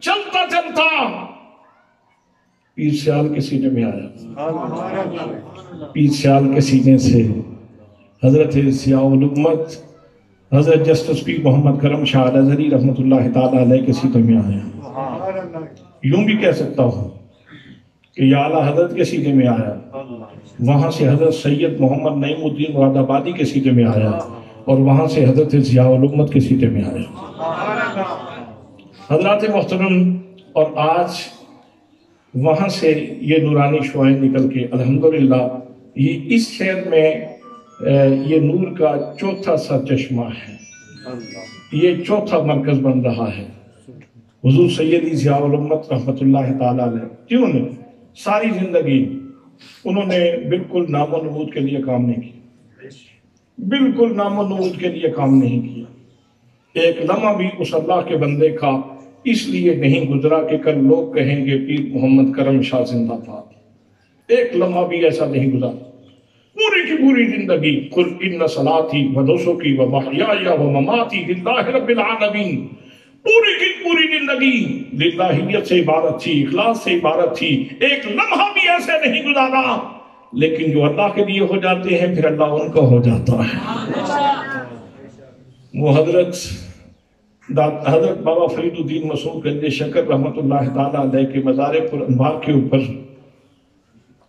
چلتا چلتا پیر سیال کے سینے میں آیا، پیر سیال کے سینے سے حضرت ضیاء الامت حضرت جسٹس پیر محمد کرم شاہ الازہری رحمۃ اللہ تعالیٰ علیہ کے سینے میں آیا۔ یوں بھی کہہ سکتا ہوں کہ یا اعلیٰ حضرت کے سینے میں آیا، وہاں سے حضرت سید محمد نعیم الدین مراد آبادی کے سینے میں آیا، اور وہاں سے حضرت ضیاء الامت کے سینے میں آیا۔ حضرات محترم، اور آج وہاں سے یہ نورانی شعائیں نکل کے الحمدللہ یہ اس شہر میں یہ نور کا چوتھا سا چشمہ ہے، یہ چوتھا مرکز بن رہا ہے۔ حضور سیدی ضیاء الامت رحمت اللہ تعالیٰ علیہ کیوں نہیں ساری زندگی انہوں نے بالکل نام و نمود کے لیے کام نہیں کیا، بالکل نام و نمود کے لیے کام نہیں کیا۔ ایک لمحہ بھی اس اللہ کے بندے کا اس لیے نہیں گزرا کہ کل لوگ کہیں گے پیر محمد کرم شاہ زندہ باد، ایک لمحہ بھی ایسا نہیں گزرا۔ پوری کی پوری زندگی قل ان صلاتی و نسکی و محیای و مماتی للہ رب العالمین، پوری کی پوری زندگی للہیت سے عبارت تھی، اخلاص سے عبارت تھی، ایک لمحہ بھی ایسے نہیں گزارا۔ لیکن جو اللہ کے لیے ہو جاتے ہیں پھر اللہ ان کا ہو جاتا ہے۔ وہ حضرت بابا فرید الدین مسعود گنج شکر رحمت اللہ تعالیٰ علیہ کے مزار پر انوار کے اوپر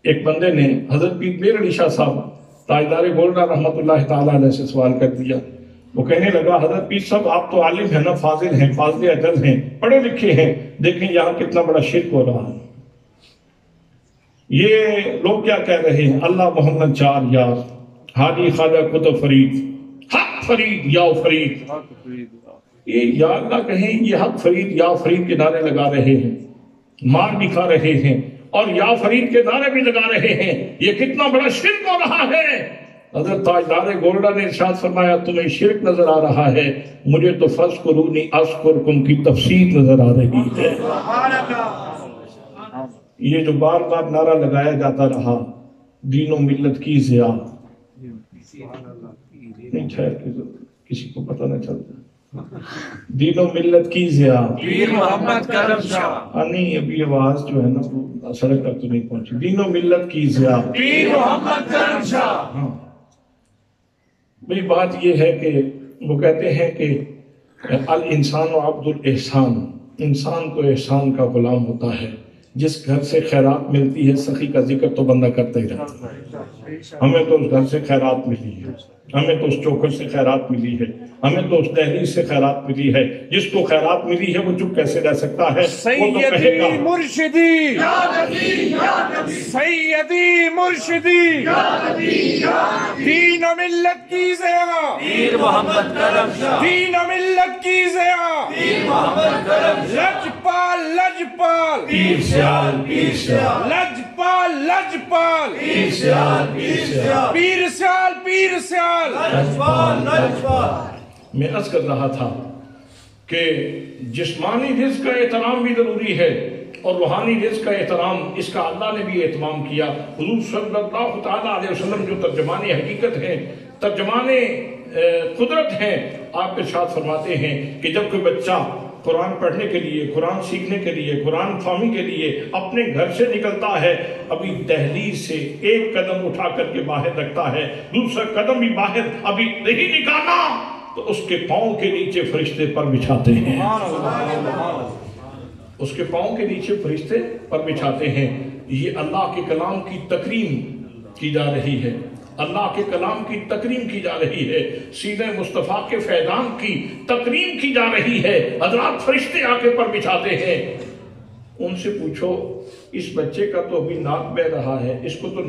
ایک بندے نے حضرت پیر میر علی شاہ صاحب تاجدار گولڈا رحمت اللہ تعالیٰ علیہ سے سوال کر دیا۔ وہ کہنے لگا حضرت پیر صاحب آپ تو عالم ہیں نا، فاضل ہیں، فاضل اجل ہیں، پڑھے لکھے ہیں، دیکھیں یہاں کتنا بڑا شرک ہو رہا ہے۔ یہ لوگ کیا کہہ رہے ہیں؟ اللہ محمد چار یار، حاجی خواجہ قطب فرید، حق فرید یا فرید، یہ یا اللہ کہیں، یہ حق فرید یا فرید کے نعرے لگا رہے ہیں، مار بھی کھا رہے ہیں اور یا فرید کے نعرے بھی لگا رہے ہیں۔ یہ کتنا بڑا شرک ہو رہا ہے۔ حضرت تاجدار گولڈا نے ارشاد فرمایا تمہیں شرک نظر آ رہا ہے، مجھے تو فَاذْكُرُونِي أَذْكُرْكُمْ کی تفسیر نظر آ رہی ہے۔ یہ جو بار بار نعرہ لگایا جاتا رہا دین و ملت کی ضیاء، نہیں ٹھہر کے کسی کو پتہ نہ چلتا، دین و ملت کی ضیاء، پیر محمد کرم شاہ، نہیں ابھی آواز جو ہے نا سڑک تک تو نہیں پہنچی، دین و ملت کی ضیاء، پیر محمد کرم شاہ۔ ہاں بھئی بات یہ ہے کہ وہ کہتے ہیں کہ الانسان و عبد الاحسان، انسان تو احسان کا غلام ہوتا ہے۔ جس گھر سے خیرات ملتی ہے سخی کا ذکر تو بندہ کرتا ہی رہتا ہے۔ ہمیں تو اس گھر سے خیرات ملی ہے، ہمیں تو اس چوکھٹ سے خیرات ملی ہے، ہمیں تو اس دہلیز سے خیرات ملی ہے۔ جس کو خیرات ملی ہے وہ چپ کیسے رہ سکتا ہے؟ وہ تو کہے گا سیدی مرشدی، سیدی مرشدی، دین و ملت کی ضیاء، پیر محمد کرم شاہ، دین و ملت کی ضیاء، پیر محمد کرم شاہ، لجپال لجپال، پیر سیال پیر سیال، لجپال لجپال، پیر سیال، پیر سیال، پیر سیال پیر سیال۔ لجپال، لجپال۔ میں عرض کر رہا تھا کہ جسمانی رزق کا احترام بھی ضروری ہے اور روحانی رزق کا احترام اس کا اللہ نے بھی اہتمام کیا۔ حضور صلی اللہ تعالیٰ علیہ وسلم جو ترجمان حقیقت ہیں، ترجمان قدرت ہیں، آپ ارشاد فرماتے ہیں کہ جب کوئی بچہ قرآن پڑھنے کے لیے، قرآن سیکھنے کے لیے، قرآن فہمی کے لیے اپنے گھر سے نکلتا ہے، ابھی دہلیز سے ایک قدم اٹھا کر کے باہر رکھتا ہے، دوسرا قدم بھی باہر ابھی نہیں نکالا تو اس کے پاؤں کے نیچے فرشتے پر بچھاتے ہیں، اس کے پاؤں کے نیچے فرشتے پر بچھاتے ہیں۔ یہ اللہ کے کلام کی تکریم کی جا رہی ہے، اللہ کے کلام کی تکریم کی جا رہی ہے، سینہ مصطفیٰ کے فیضان کی تکریم کی جا رہی ہے۔ حضرات فرشتے آ کے پر بچھاتے ہیں۔ ان سے پوچھو اس بچے کا تو ابھی ناک بہ رہا ہے، اس کو تو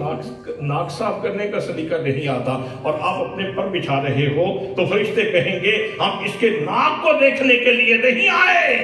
ناک صاف کرنے کا سلیقہ نہیں آتا اور آپ اپنے پر بچھا رہے ہو، تو فرشتے کہیں گے ہم اس کے ناک کو دیکھنے کے لیے نہیں آئے،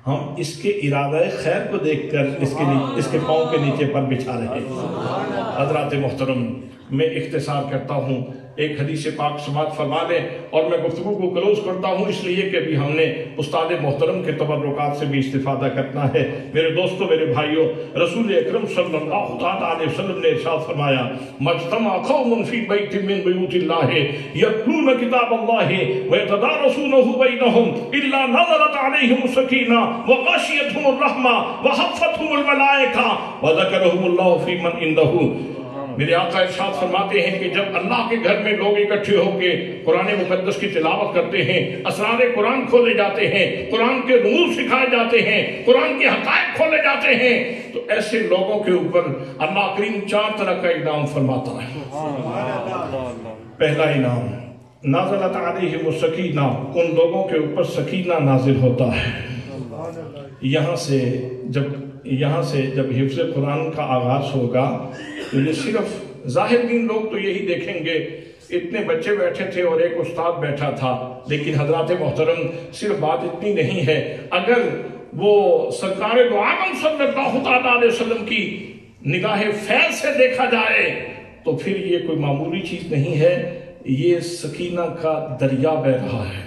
ہم اس کے ارادہ خیر کو دیکھ کر اس کے پاؤں کے نیچے پر بچھا رہے ہیں۔ حضرات محترم، میں اختصار کرتا ہوں، ایک حدیث پاک سماعت فرما لیں اور میں گفتگو کو کلوز کرتا ہوں، اس لیے کہ ابھی ہم نے استاد محترم کے تبرکات سے بھی استفادہ کرنا ہے۔ میرے دوستوں، میرے بھائیوں، رسول اکرم صلی اللہ علیہ وسلم نے ارشاد فرمایا مجتمع قوم فی بیت من بیوت اللہ یتلون کتاب اللہ ویتدارسونہ بینہم الا نزلت علیہم السکینہ وغشیتہم الرحمہ وحفتہم الملائکہ وذکرہم اللہ فی من عندہ۔ میرے آقا ارشاد فرماتے ہیں کہ جب اللہ کے گھر میں لوگ اکٹھے ہو کے قرآن مقدس کی تلاوت کرتے ہیں، اسرار قرآن کھولے جاتے ہیں، قرآن کے رموز سکھائے جاتے ہیں، قرآن کے حقائق کھولے جاتے ہیں، تو ایسے لوگوں کے اوپر اللہ کریم 4 طرح کا انعام فرماتا ہے۔ پہلا انعام نازلت علیہم السکینہ، ان لوگوں کے اوپر سکینہ نازل ہوتا ہے۔ یہاں سے جب حفظ قرآن کا آغاز ہوگا تو یہ صرف ظاہر دین لوگ تو یہی دیکھیں گے، اتنے بچے بیٹھے تھے اور ایک استاد بیٹھا تھا، لیکن حضرات محترم صرف بات اتنی نہیں ہے۔ اگر وہ سرکار دو عالم صلی اللہ علیہ وسلم کی نگاہ فیض سے دیکھا جائے تو پھر یہ کوئی معمولی چیز نہیں ہے، یہ سکینہ کا دریا بہ رہا ہے،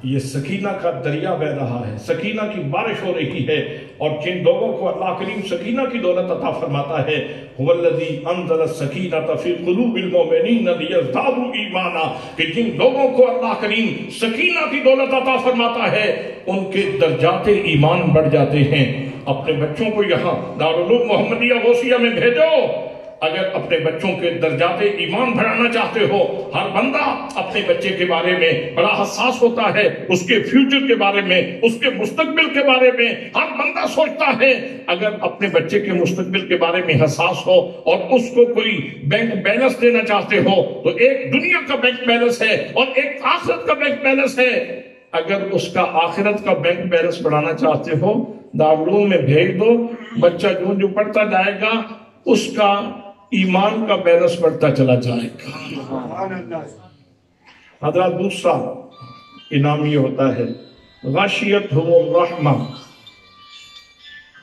یہ سکینہ کا دریا بہ رہا ہے، سکینہ کی بارش ہو رہی ہے۔ اور جن لوگوں کو اللہ کریم سکینہ کی دولت عطا فرماتا ہے، هو الذی انزل السکینۃ فی قلوب المؤمنین لیزدادوا ایمانا، کہ جن لوگوں کو اللہ کریم سکینہ کی دولت عطا فرماتا ہے ان کے درجات ایمان بڑھ جاتے ہیں۔ اپنے بچوں کو یہاں دارالعلوم محمدیہ غوثیہ میں بھیجو۔ اگر اپنے بچوں کے درجات ایمان بڑھانا چاہتے ہو، ہر بندہ اپنے بچے کے بارے میں بڑا حساس ہوتا ہے، اس کے فیوچر کے بارے میں، اس کے مستقبل کے بارے میں ہر بندہ سوچتا ہے۔ اگر اپنے بچے کے مستقبل کے بارے میں حساس ہو اور اس کو کوئی بینک بیلنس دینا چاہتے ہو تو ایک دنیا کا بینک بیلنس ہے اور ایک آخرت کا بینک بیلنس ہے۔ اگر اس کا آخرت کا بینک بیلنس بڑھانا چاہتے ہو، دارالعلوم میں بھیج دو، بچہ جو پڑھتا جائے گا اس کا ایمان کا بیلنس بڑھتا چلا جائے گا۔ حضرات دوسرا انعام یہ ہوتا ہے غاشیتہم الرحمہ،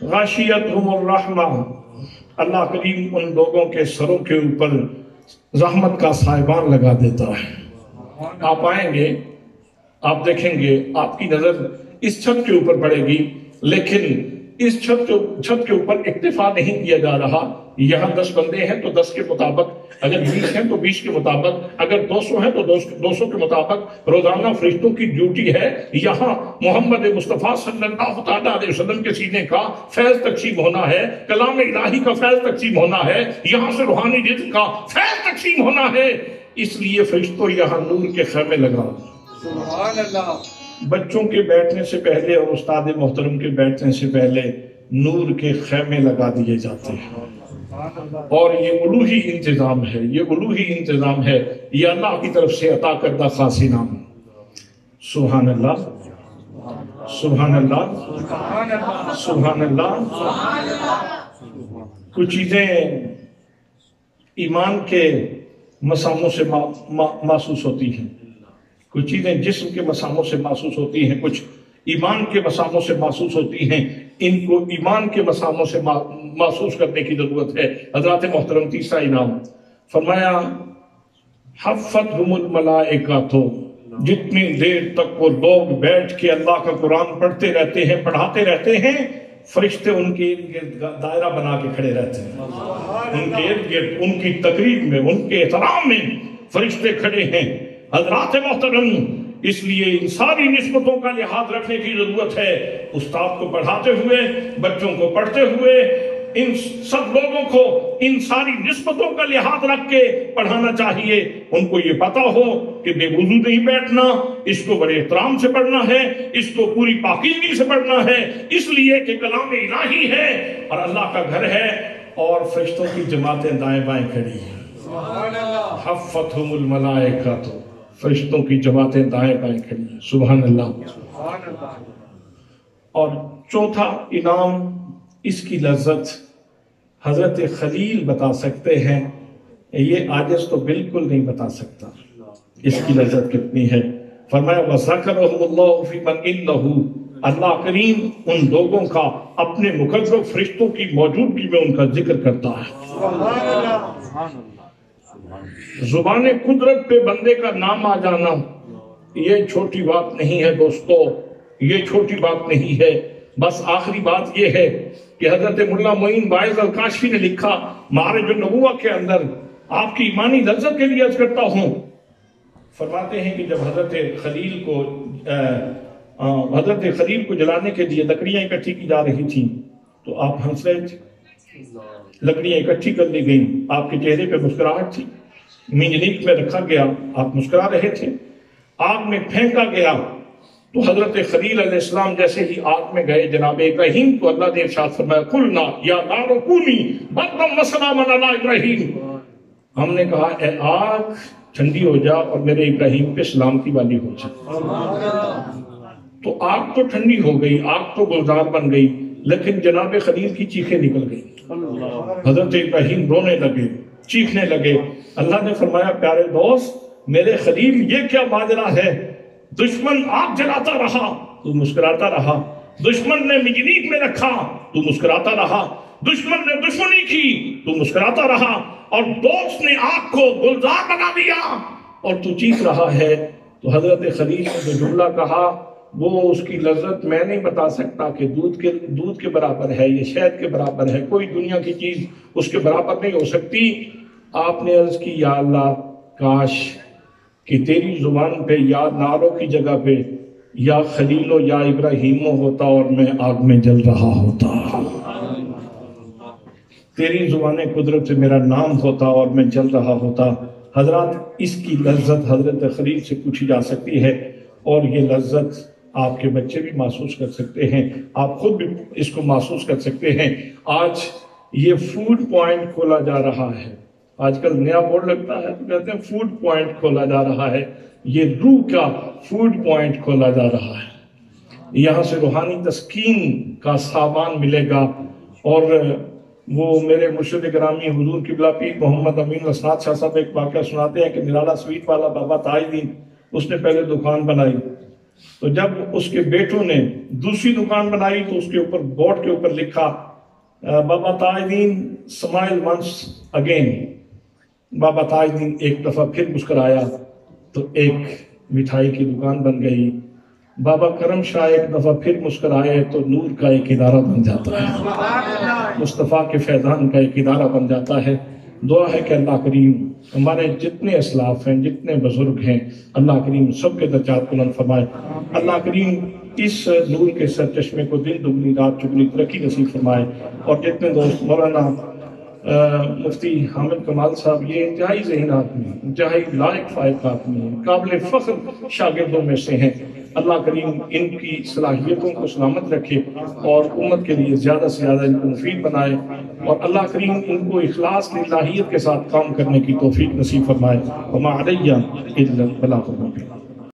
غاشیتہم الرحمہ، اللہ کریم ان لوگوں کے سروں کے اوپر رحمت کا سائبان لگا دیتا ہے۔ آپ آئیں گے، آپ دیکھیں گے، آپ کی نظر اس چھت کے اوپر پڑے گی، لیکن اس چھت کے اوپر اکتفا نہیں کیا جا رہا۔ یہاں 10 بندے ہیں تو 10 کے مطابق، اگر 20 ہیں تو 20 کے مطابق، اگر 200 ہیں تو 200 کے مطابق روزانہ فرشتوں کی ڈیوٹی ہے یہاں محمد مصطفیٰ صلی اللہ تعالیٰ علیہ وسلم کے سینے کا فیض تقسیم ہونا ہے، کلام الہی کا فیض تقسیم ہونا ہے، یہاں سے روحانی رزق کا فیض تقسیم ہونا ہے۔ اس لیے فرشتوں یہاں نور کے خیمے لگاؤ۔ سبحان اللہ۔ بچوں کے بیٹھنے سے پہلے اور استاد محترم کے بیٹھنے سے پہلے نور کے خیمے لگا دیے جاتے ہیں، اور یہ الوہی انتظام ہے، یہ الوہی انتظام ہے، یہ اللہ کی طرف سے عطا کردہ خاص انعام۔ سبحان اللہ، سبحان اللہ، سبحان اللہ۔ کچھ چیزیں ایمان کے مساموں سے محسوس ہوتی ہیں، کچھ چیزیں جسم کے مساموں سے محسوس ہوتی ہیں، کچھ ایمان کے مساموں سے محسوس ہوتی ہیں۔ ان کو ایمان کے مساموں سے محسوس کرنے کی ضرورت ہے۔ حضرات محترم تیسرا انعام فرمایا حفتہم الملائکۃ، جتنی دیر تک وہ لوگ بیٹھ کے اللہ کا قرآن پڑھتے رہتے ہیں، پڑھاتے رہتے ہیں، فرشتے ان کے ارد گرد دائرہ بنا کے کھڑے رہتے ہیں، ان کے ارد گرد، ان کی تقریب میں، ان کے احترام میں فرشتے کھڑے ہیں۔ حضرات محترم، اس لیے ان ساری نسبتوں کا لحاظ رکھنے کی ضرورت ہے۔ استاد کو پڑھاتے ہوئے، بچوں کو پڑھتے ہوئے، ان سب لوگوں کو ان ساری نسبتوں کا لحاظ رکھ کے پڑھانا چاہیے۔ ان کو یہ پتا ہو کہ بے وضو نہیں بیٹھنا، اس کو بڑے احترام سے پڑھنا ہے، اس کو پوری پاکیزگی سے پڑھنا ہے، اس لیے کہ کلام الہی ہے اور اللہ کا گھر ہے، اور فرشتوں کی جماعتیں دائیں بائیں کھڑی ہیں۔ حفتہم الملائکۃ، فرشتوں کی جماعتیں دائیں بائیں کھڑی ہیں۔ سبحان اللہ۔ اور چوتھا انعام، اس کی لذت حضرت خلیل بتا سکتے ہیں، یہ عاجز تو بالکل نہیں بتا سکتا اس کی لذت کتنی ہے۔ فرمایا وَذَكَرَهُمُ اللَّهُ فِي مَنْ إِنَّهُ، اللہ کریم ان لوگوں کا اپنے مقرب فرشتوں کی موجودگی میں ان کا ذکر کرتا ہے۔ زبان قدرت پہ بندے کا نام آ جانا یہ چھوٹی بات نہیں ہے دوستو، یہ چھوٹی بات نہیں ہے۔ بس آخری بات یہ ہے کہ حضرت ملا معین باعث الکاشفی نے لکھا معارج النبوہ کے اندر، آپ کی ایمانی لذت کے لیے عرض کرتا ہوں، فرماتے ہیں کہ جب حضرت خلیل کو جلانے کے لیے لکڑیاں اکٹھی کی جا رہی تھیں تو آپ ہنس رہے تھے، لکڑیاں اکٹھی کر لی گئیں، آپ کے چہرے پہ مسکراہٹ تھی، منجنیق میں رکھا گیا، آپ مسکرا رہے تھے، آگ میں پھینکا گیا تو حضرت خلیل علیہ السلام جیسے ہی آگ میں گئے جناب ابراہیم کو اللہ نے ارشاد فرمایا قلنا یا نار کونی بردًا وسلاما علی ابراہیم، ہم نے کہا اے آگ ٹھنڈی ہو جا اور میرے ابراہیم پہ سلامتی والی ہو جا۔ تو آگ تو ٹھنڈی ہو گئی، آگ تو گلزار بن گئی، لیکن جناب خلیل کی چیخیں نکل گئی، حضرت ابراہیم رونے لگے، چیخنے لگے۔ اللہ نے فرمایا پیارے دوست میرے خلیل یہ کیا ماجرا ہے، دشمن آگ جلاتا رہا تو مسکراتا رہا، دشمن نے مجنیک میں رکھا تو مسکراتا رہا، دشمن نے دشمنی کی تو مسکراتا رہا، اور دوست نے آگ کو گلزار بنا دیا اور تو چیخ رہا ہے۔ تو حضرت خلیل نے جو جملہ کہا وہ اس کی لذت میں نہیں بتا سکتا کہ دودھ کے برابر ہے، یہ شہد کے برابر ہے، کوئی دنیا کی چیز اس کے برابر نہیں ہو سکتی۔ آپ نے عرض کی یا اللہ کاش کہ تیری زبان پہ یا ناروں کی جگہ پہ یا خلیل و یا ابراہیم ہوتا اور میں آگ میں جل رہا ہوتا، تیری زبان قدرت سے میرا نام ہوتا اور میں جل رہا ہوتا۔ حضرات اس کی لذت حضرت خلیل سے پوچھی جا سکتی ہے، اور یہ لذت آپ کے بچے بھی محسوس کر سکتے ہیں، آپ خود بھی اس کو محسوس کر سکتے ہیں۔ آج یہ فوڈ پوائنٹ کھولا جا رہا ہے، آج کل نیا بورڈ لگتا ہے تو کہتے ہیں فوڈ پوائنٹ کھولا جا رہا ہے، یہ روح کا فوڈ پوائنٹ کھولا جا رہا ہے۔ یہاں سے روحانی تسکین کا سامان ملے گا، اور وہ میرے مرشد گرامی حضور قبلہ پیر محمد امین اسناد شاہ صاحب ایک واقعہ سناتے ہیں کہ نرالا سویٹ والا بابا تاج دین اس نے پہلے دکان بنائی، تو جب اس کے بیٹوں نے دوسری دکان بنائی تو اس کے اوپر بورڈ کے اوپر لکھا بابا تاج دین اسمائل ونس اگین، بابا تاج دین ایک دفعہ پھر مسکرایا تو ایک مٹھائی کی دکان بن گئی، بابا کرم شاہ ایک دفعہ پھر مسکرائے تو نور کا ایک ادارہ بن جاتا ہے، مصطفیٰ کے فیضان کا ایک ادارہ بن جاتا ہے۔ دعا ہے کہ اللہ کریم ہمارے جتنے اسلاف ہیں، جتنے بزرگ ہیں، اللہ کریم سب کے درجات بلند فرمائے، اللہ کریم اس نور کے سرچشمے کو دن دگنی رات چگنی ترقی نصیب فرمائے۔ اور جتنے دوست مولانا مفتی حامد کمال صاحب یہ انتہائی ذہین آدمی، انتہائی لائق فائق آدمی ہیں، قابل فخر شاگردوں میں سے ہیں، اللہ کریم ان کی صلاحیتوں کو سلامت رکھے اور امت کے لیے زیادہ سے زیادہ ان کو مفید بنائے، اور اللہ کریم ان کو اخلاص للہیت کے ساتھ کام کرنے کی توفیق نصیب فرمائے۔ وما علیہ الا البلاغ المبین۔